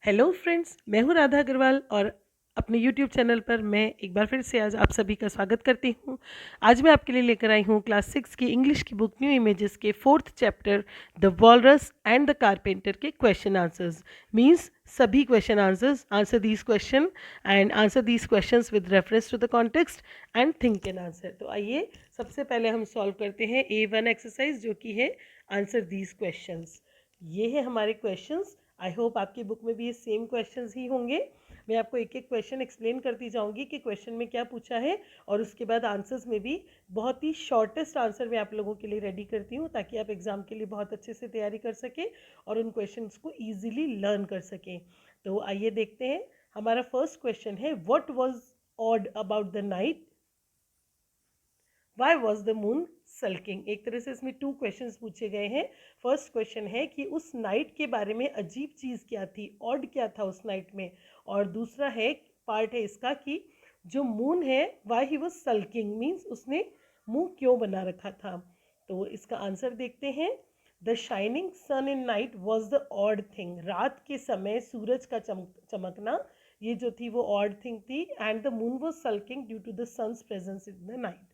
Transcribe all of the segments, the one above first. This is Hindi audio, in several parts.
हेलो फ्रेंड्स, मैं हूँ राधा अग्रवाल और अपने यूट्यूब चैनल पर मैं एक बार फिर से आज आप सभी का स्वागत करती हूँ। आज मैं आपके लिए लेकर आई हूँ क्लास 6 की इंग्लिश की बुक न्यू इमेजेस के 4th chapter the walrus and the carpenter के क्वेश्चन आंसर्स। मीन्स सभी question answers, answer these question and answer these questions with reference to the context and think an answer. तो आइए सबसे पहले हम सॉल्व करते हैं A1 एक्सरसाइज, जो कि है आंसर दीज क्वेश्चंस। ये है हमारे क्वेश्चंस। आई होप आपकी बुक में भी ये सेम क्वेश्चंस ही होंगे। मैं आपको एक एक क्वेश्चन एक्सप्लेन करती जाऊंगी कि क्वेश्चन में क्या पूछा है, और उसके बाद आंसर्स में भी बहुत ही शॉर्टेस्ट आंसर मैं आप लोगों के लिए रेडी करती हूँ, ताकि आप एग्जाम के लिए बहुत अच्छे से तैयारी कर सकें और उन क्वेश्चंस को ईजिली लर्न कर सकें। तो आइए देखते हैं। हमारा फर्स्ट क्वेश्चन है, what was odd about the night, why was the moon sulking. एक तरह से इसमें 2 क्वेश्चंस पूछे गए हैं। फर्स्ट क्वेश्चन है कि उस नाइट के बारे में अजीब चीज़ क्या थी, ऑड क्या था उस नाइट में। और दूसरा है पार्ट है इसका कि जो मून है why he was sulking, means उसने मुंह क्यों बना रखा था। तो इसका आंसर देखते हैं। The shining sun in night was the odd thing. रात के समय सूरज का चमकना ये जो थी वो ऑड थिंग थी। And the moon was sulking due to the sun's presence in the night.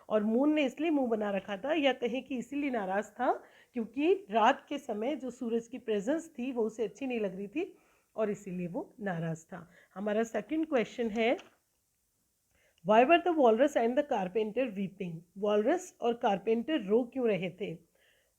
और मून ने इसलिए मुंह बना रखा था, या कहें कि इसीलिए नाराज था, क्योंकि रात के समय जो सूरज की प्रेजेंस थी वो उसे अच्छी नहीं लग रही थी, और इसीलिए वो नाराज था। हमारा सेकंड क्वेश्चन है, why were the walrus and the carpenter weeping. Walrus और कारपेंटर रो क्यों रहे थे।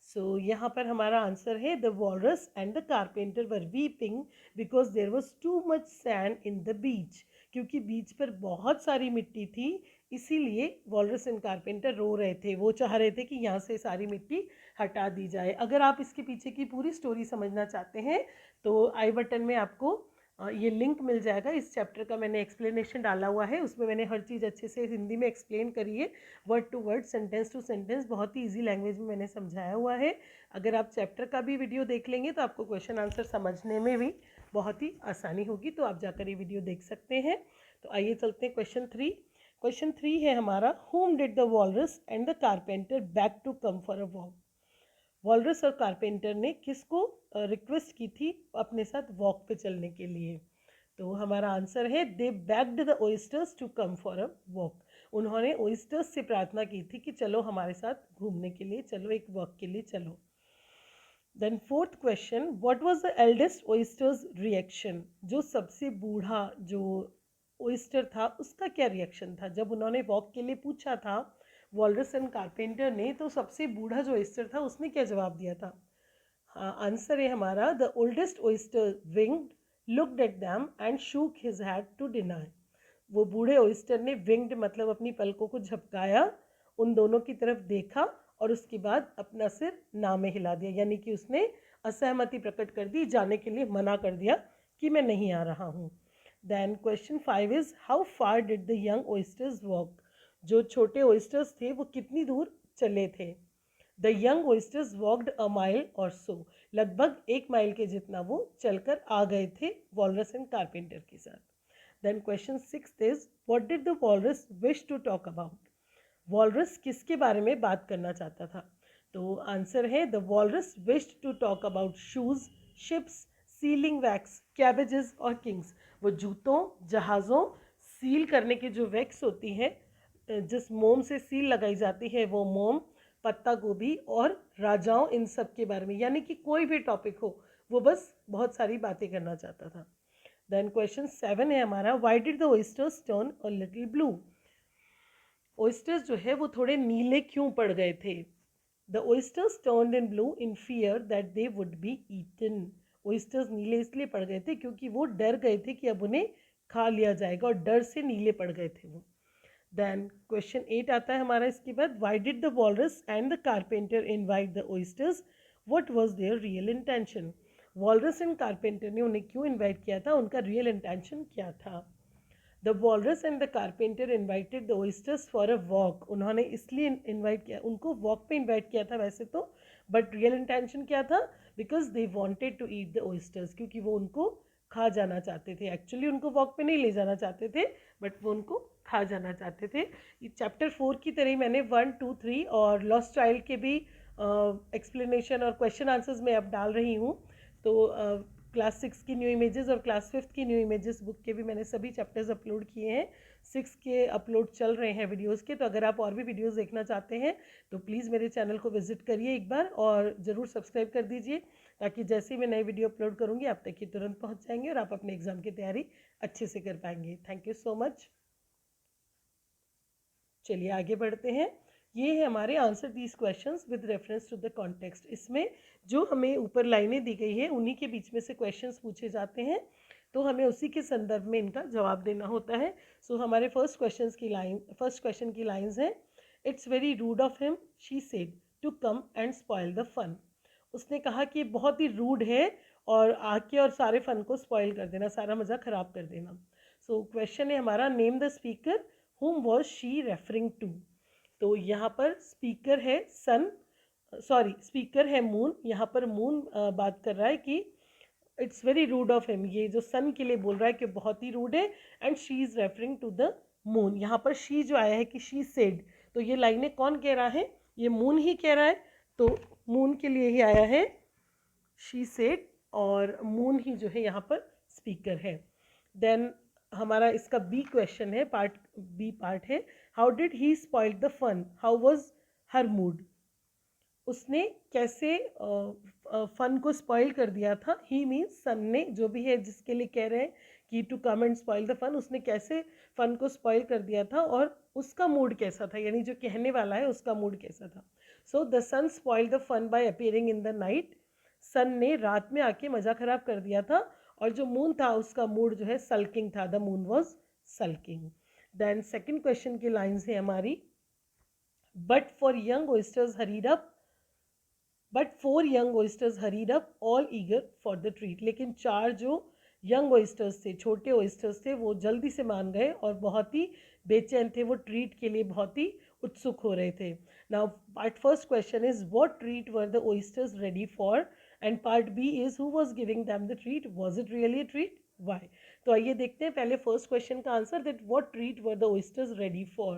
सो यहाँ पर हमारा आंसर है, the walrus and the carpenter were weeping because there was too much sand in the beach. क्योंकि बीच पर बहुत सारी मिट्टी थी, इसीलिए वॉलरस एंड कारपेंटर रो रहे थे। वो चाह रहे थे कि यहाँ से सारी मिट्टी हटा दी जाए। अगर आप इसके पीछे की पूरी स्टोरी समझना चाहते हैं तो आई बटन में आपको ये लिंक मिल जाएगा। इस चैप्टर का मैंने एक्सप्लेनेशन डाला हुआ है, उसमें मैंने हर चीज़ अच्छे से हिंदी में एक्सप्लेन करी है, word to word, sentence to sentence, बहुत ही ईजी लैंग्वेज में मैंने समझाया हुआ है। अगर आप चैप्टर का भी वीडियो देख लेंगे तो आपको क्वेश्चन आंसर समझने में भी बहुत ही आसानी होगी, तो आप जाकर ये वीडियो देख सकते हैं। तो आइए चलते हैं क्वेश्चन 3। क्वेश्चन 3 है हमारा, whom did the walrus and the carpenter beg to come for a walk। Walrus और कारपेंटर ने किसको रिक्वेस्ट की थी अपने साथ वॉक पे चलने के लिए। तो हमारा आंसर है, they begged the oysters to come for a walk. उन्होंने ओइस्टर्स से प्रार्थना की थी कि चलो हमारे साथ घूमने के लिए चलो, एक वॉक के लिए चलो। Then fourth question, what was the eldest oysters reaction. जो सबसे बूढ़ा जो ओइस्टर था उसका क्या रिएक्शन था जब उन्होंने वॉक के लिए पूछा था वॉलरस एंड कारपेंटर ने। तो सबसे बूढ़ा जो ओइस्टर था उसने क्या जवाब दिया था। हाँ, आंसर है हमारा, the oldest oyster winked, looked at them and shook his head to deny. वो बूढ़े ओइस्टर ने विंग्ड मतलब अपनी पलकों को झपकाया, उन दोनों की तरफ देखा और उसके बाद अपना सिर ना में हिला दिया, यानी कि उसने असहमति प्रकट कर दी, जाने के लिए मना कर दिया कि मैं नहीं आ रहा हूँ। Then question 5 is, how far did the young oysters walk. जो छोटे ओइस्टर्स थे वो कितनी दूर चले थे। The young oysters walked a mile और सो। लगभग 1 माइल के जितना वो चलकर आ गए थे वॉलरस एंड कारपेंटर के साथ। Then question 6 is, what did the walrus wish to talk about. Walrus किसके बारे में बात करना चाहता था। तो आंसर है, the walrus wished to talk about shoes, ships, sealing wax, cabbages और किंग्स। वो जूतों, जहाज़ों, सील करने की जो वैक्स होती है, जिस मोम से सील लगाई जाती है वो मोम, पत्ता गोभी और राजाओं, इन सब के बारे में, यानी कि कोई भी टॉपिक हो वो बस बहुत सारी बातें करना चाहता था। देन क्वेश्चन 7 है हमारा, why did the oysters turn a little blue. Oysters जो है वो थोड़े नीले क्यों पड़ गए थे। The oysters turned in blue in fear that they would be eaten. Oysters नीले इसलिए पड़ गए थे क्योंकि वो डर गए थे कि अब उन्हें खा लिया जाएगा, और डर से नीले पड़ गए थे वो। देन क्वेश्चन 8 आता है हमारा इसके बाद, why did the walrus and the carpenter invite the ओइस्टर्स, what was there real intention. Walrus and carpenter ने उन्हें क्यों इनवाइट किया था, उनका रियल इंटेंशन क्या था। The walrus and the carpenter invited the ओइस्टर्स for a walk. उन्होंने इसलिए इन्वाइट किया, उनको वॉक पे इन्वाइट किया था वैसे तो, बट रियल इंटेंशन क्या था, because they wanted to eat the oysters, क्योंकि वो उनको खा जाना चाहते थे। एक्चुअली उनको वॉक पे नहीं ले जाना चाहते थे, बट वो उनको खा जाना चाहते थे। चैप्टर 4 की तरह ही मैंने 1, 2, 3 और लॉस्ट चाइल्ड के भी एक्सप्लेनेशन और क्वेश्चन आंसर्स में अब डाल रही हूँ। तो क्लास 6 की न्यू इमेजेस और क्लास 5 की न्यू इमेजेस बुक के भी मैंने सभी चैप्टर्स अपलोड किए हैं। 6 के अपलोड चल रहे हैं वीडियोस के, तो अगर आप और भी वीडियोस देखना चाहते हैं तो प्लीज़ मेरे चैनल को विजिट करिए एक बार और ज़रूर सब्सक्राइब कर दीजिए, ताकि जैसे ही मैं नई वीडियो अपलोड करूँगी आप तक ये तुरंत पहुँच जाएंगे और आप अपने एग्ज़ाम की तैयारी अच्छे से कर पाएंगे। Thank you so much. चलिए आगे बढ़ते हैं। ये है हमारे answer these questions with reference to the context. इसमें जो हमें ऊपर लाइनें दी गई है उन्हीं के बीच में से क्वेश्चंस पूछे जाते हैं, तो हमें उसी के संदर्भ में इनका जवाब देना होता है। सो हमारे फर्स्ट क्वेश्चन की लाइन्स हैं, it's very rude of him she said to come and spoil the fun. उसने कहा कि बहुत ही रूड है और आके और सारे फन को स्पॉइल कर देना, सारा मज़ा ख़राब कर देना। सो क्वेश्चन है हमारा, name the speaker whom was she referring to। तो यहाँ पर स्पीकर है सन, सॉरी स्पीकर है मून। यहाँ पर मून बात कर रहा है कि it's very rude of him, ये जो सन के लिए बोल रहा है कि बहुत ही रूड है, and she is referring to the moon. यहाँ पर शी जो आया है कि शी सेड, तो ये लाइनें कौन कह रहा है, ये मून ही कह रहा है, तो मून के लिए ही आया है शी सेड, और मून ही जो है यहाँ पर स्पीकर है। देन हमारा इसका बी क्वेश्चन है, पार्ट बी पार्ट है, how did he spoil the fun, how was her mood. उसने कैसे फन को स्पॉइल कर दिया था। ही मीन्स सन ने, जो भी है जिसके लिए कह रहे हैं कि to come and spoil the fun, उसने कैसे फन को स्पॉइल कर दिया था और उसका मूड कैसा था, यानी जो कहने वाला है उसका मूड कैसा था। So the sun spoil the fun by appearing in the night. Sun ने रात में आके मज़ा ख़राब कर दिया था, और जो मून था उसका मूड जो है सल्किंग था, the moon was sulking. Then second question की लाइन्स है हमारी, but for young oysters hurried up, but 4 young oysters hurried up all eager for the treat. लेकिन 4 जो यंग ओइस्टर्स थे, छोटे ओइस्टर्स थे, वो जल्दी से मान गए और बहुत ही बेचैन थे, वो ट्रीट के लिए बहुत ही उत्सुक हो रहे थे। Now part first question is what treat were the oysters ready for, and part B is who was giving them the treat, was it really a treat, why. तो आइए देखते हैं पहले फर्स्ट क्वेश्चन का answer, that what treat were the oysters ready for.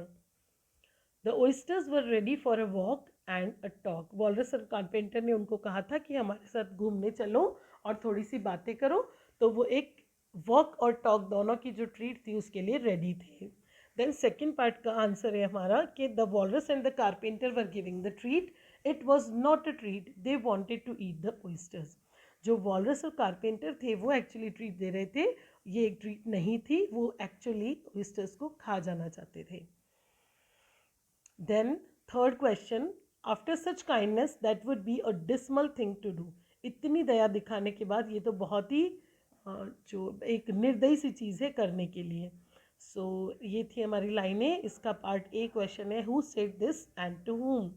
The oysters were ready for a walk and a talk. Walrus और कारपेंटर ने उनको कहा था कि हमारे साथ घूमने चलो और थोड़ी सी बातें करो, तो वो एक वॉक और टॉक दोनों की जो ट्रीट थी उसके लिए रेडी थे। देन सेकेंड पार्ट का आंसर है हमारा कि the walrus and the carpenter were giving the treat, it was not a treat, they wanted to eat the oysters. जो वॉलरस और कारपेंटर थे वो एक्चुअली ट्रीट दे रहे थे, ये एक ट्रीट नहीं थी, वो एक्चुअली ओइस्टर्स को खा जाना चाहते थे। Then third question, after such kindness that would be a dismal thing to do। इतनी दया दिखाने के बाद ये तो बहुत ही जो एक निर्दयी सी चीज़ है करने के लिए। सो ये थी हमारी लाइनें। इसका पार्ट ए क्वेश्चन है, who said this and to whom,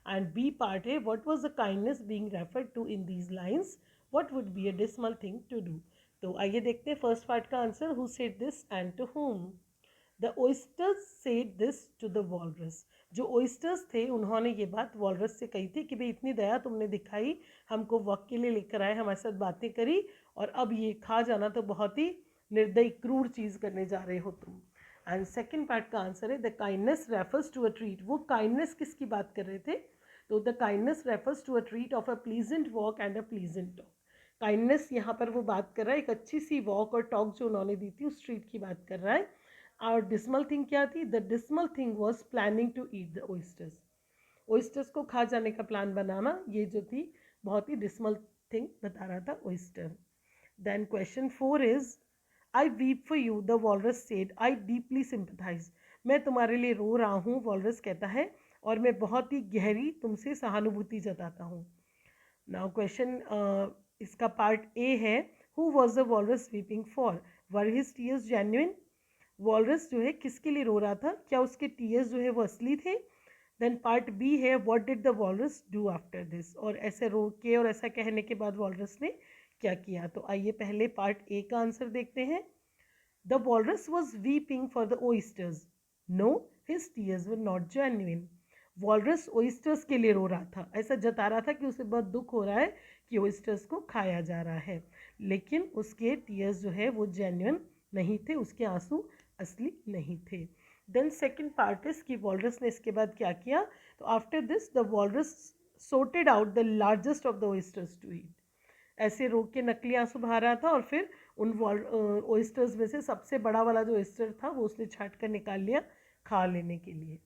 and B part है, what was the kindness being referred to in these lines, what would be a dismal thing to do. तो आइए देखते हैं फर्स्ट पार्ट का answer, who said this and to whom। The oysters said this to the walrus. जो ओइस्टर्स थे उन्होंने ये बात वॉलरस से कही थी कि भाई इतनी दया तुमने दिखाई, हमको वक्त के लिए लेकर आए, हमारे साथ बातें करी, और अब ये खा जाना तो बहुत ही निर्दयी क्रूर चीज़ करने जा रहे हो तुम। एंड सेकेंड पार्ट का आंसर है, the kindness refers to a treat. वो काइंडनेस किसकी बात कर रहे थे, तो the kindness refers to a treat of a pleasant walk and a pleasant talk. Kindness यहाँ पर वो बात कर रहा है, एक अच्छी सी वॉक और टॉक जो उन्होंने दी थी उस ट्रीट की बात कर रहा है। और डिसमल थिंग क्या थी, the dismal thing was planning to eat the oysters. Oysters को खा जाने का प्लान बनाना, ये जो थी बहुत ही डिसमल थिंग बता रहा था oyster. Then question 4 is, I weep for you the walrus said, I deeply sympathise. मैं तुम्हारे लिए रो रहा हूँ, वॉलरस कहता है, और मैं बहुत ही गहरी तुमसे सहानुभूति जताता हूँ। नाउ क्वेश्चन इसका पार्ट ए है, who was the walrus weeping for, were his tears genuine. Walrus जो है किसके लिए रो रहा था, क्या उसके टीयर्स जो है वो असली थे। देन पार्ट बी है, what did the walrus do after this, और ऐसे रो के और ऐसा कहने के बाद वॉलरस ने क्या किया। तो आइए पहले पार्ट ए का आंसर देखते हैं। The walrus was weeping for the ओइस्टर्स, know his tears were not genuine. Walrus ओइस्टर्स के लिए रो रहा था, ऐसा जता रहा था कि उसे बहुत दुख हो रहा है कि ओइस्टर्स को खाया जा रहा है, लेकिन उसके टीयर्स जो है वो जेन्युइन नहीं थे, उसके आंसू असली नहीं थे। देन सेकेंड पार्ट इज कि वॉलरस ने इसके बाद क्या किया, तो after this the walrus sorted out the largest of the oysters to eat। ऐसे रोक के नकली आंसू बहा रहा था और फिर उन ओइस्टर्स में से सबसे बड़ा वाला जो ओइस्टर था वो उसने छाट कर निकाल लिया खा लेने के लिए।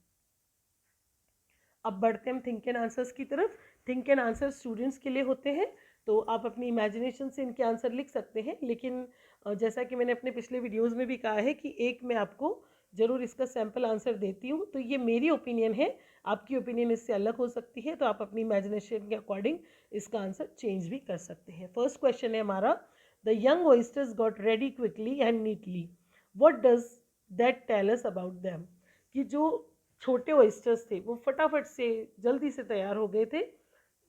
अब बढ़ते हम थिंक एंड आंसर्स की तरफ। थिंक एंड आंसर स्टूडेंट्स के लिए होते हैं, तो आप अपनी इमेजिनेशन से इनके आंसर लिख सकते हैं, लेकिन जैसा कि मैंने अपने पिछले वीडियोस में भी कहा है कि एक मैं आपको ज़रूर इसका सैम्पल आंसर देती हूँ। तो ये मेरी ओपिनियन है, आपकी ओपिनियन इससे अलग हो सकती है, तो आप अपनी इमेजिनेशन के अकॉर्डिंग इसका आंसर चेंज भी कर सकते हैं। फर्स्ट क्वेश्चन है हमारा, the young oysters got ready quickly and neatly, what does that tell us about them? कि जो छोटे ऑयस्टर्स थे वो फटाफट से जल्दी से तैयार हो गए थे।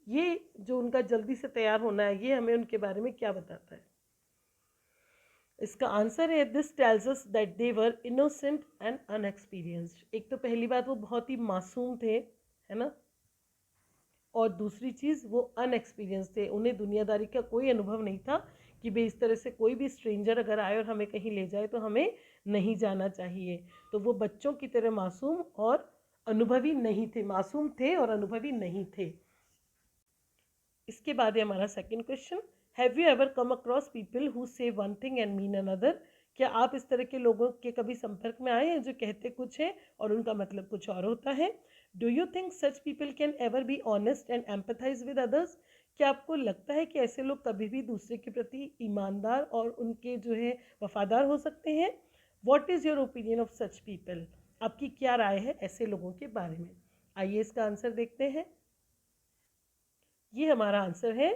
ये जो उनका जल्दी से तैयार होना है ये हमें उनके बारे में क्या बताता है? इसका आंसर है, this tells us that they were innocent and inexperienced. एक तो पहली बात वो बहुत ही मासूम थे, है ना, और दूसरी चीज़ वो अनएक्सपीरियंस थे, उन्हें दुनियादारी का कोई अनुभव नहीं था कि भाई इस तरह से कोई भी स्ट्रेंजर अगर आए और हमें कहीं ले जाए तो हमें नहीं जाना चाहिए। तो वो बच्चों की तरह मासूम और अनुभवी नहीं थे, मासूम थे और अनुभवी नहीं थे। इसके बाद है हमारा second question, have you ever come across people who say one thing and mean another? क्या आप इस तरह के लोगों के कभी संपर्क में आए हैं जो कहते कुछ है और उनका मतलब कुछ और होता है? Do you think such people can ever be honest and empathise with others? क्या आपको लगता है कि ऐसे लोग कभी भी दूसरे के प्रति ईमानदार और उनके जो है वफादार हो सकते हैं? What is your opinion of such people? आपकी क्या राय है ऐसे लोगों के बारे में? आइए इसका आंसर देखते हैं। ये हमारा आंसर है,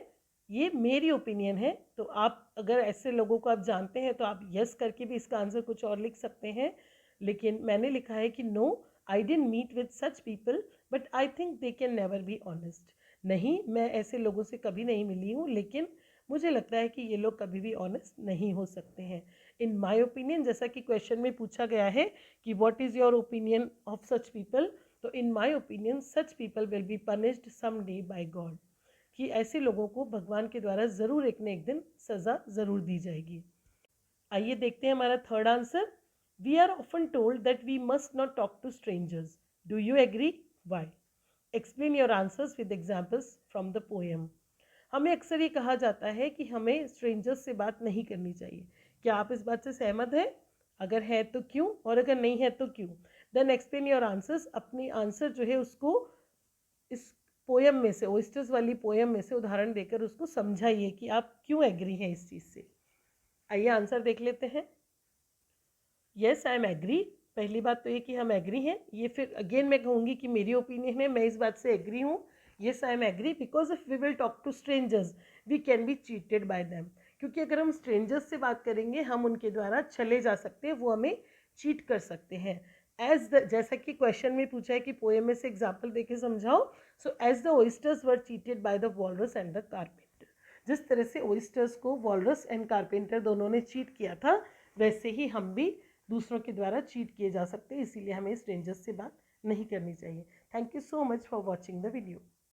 ये मेरी ओपिनियन है। तो आप अगर ऐसे लोगों को आप जानते हैं तो आप यस करके भी इसका आंसर कुछ और लिख सकते हैं, लेकिन मैंने लिखा है कि no, I didn't meet with such people but I think they can never be honest. नहीं, मैं ऐसे लोगों से कभी नहीं मिली हूँ, लेकिन मुझे लगता है कि ये लोग कभी भी ऑनेस्ट नहीं हो सकते हैं। इन माई ओपिनियन, जैसा कि क्वेश्चन में पूछा गया है कि what is your opinion of such people, तो in my opinion such people will be punished some day by God, कि ऐसे लोगों को भगवान के द्वारा ज़रूर एक न एक दिन सज़ा ज़रूर दी जाएगी। आइए देखते हैं हमारा third answer, we are often told that we must not talk to strangers, do you agree? Why? Explain your answers with examples from the poem. हमें अक्सर ये कहा जाता है कि हमें स्ट्रेंजर्स से बात नहीं करनी चाहिए। क्या आप इस बात से सहमत हैं? अगर है तो क्यों, और अगर नहीं है तो क्यों? देन एक्सप्लेन योर आंसर्स, अपनी आंसर जो है उसको इस पोयम में से, ओइस्टर्स वाली पोयम में से उदाहरण देकर उसको समझाइए कि आप क्यों एग्री हैं इस चीज़ से। आइए आंसर देख लेते हैं। Yes, I am agree. पहली बात तो ये कि हम एग्री हैं। ये फिर अगेन मैं कहूँगी कि मेरी ओपिनियन है, मैं इस बात से एग्री हूँ। Yes, I am agree because if we will talk to strangers we can be cheated by them. क्योंकि अगर हम स्ट्रेंजर्स से बात करेंगे हम उनके द्वारा छले जा सकते हैं, वो हमें चीट कर सकते हैं। जैसा कि क्वेश्चन में पूछा है कि पोएम में से एग्जाम्पल देके समझाओ, so as the oysters were cheated by the walrus and the carpenter. जिस तरह से ओइस्टर्स को वॉलरस एंड कारपेंटर दोनों ने चीट किया था, वैसे ही हम भी दूसरों के द्वारा चीट किए जा सकते हैं, इसीलिए हमें स्ट्रेंजर्स से बात नहीं करनी चाहिए। Thank you so much for watching the video.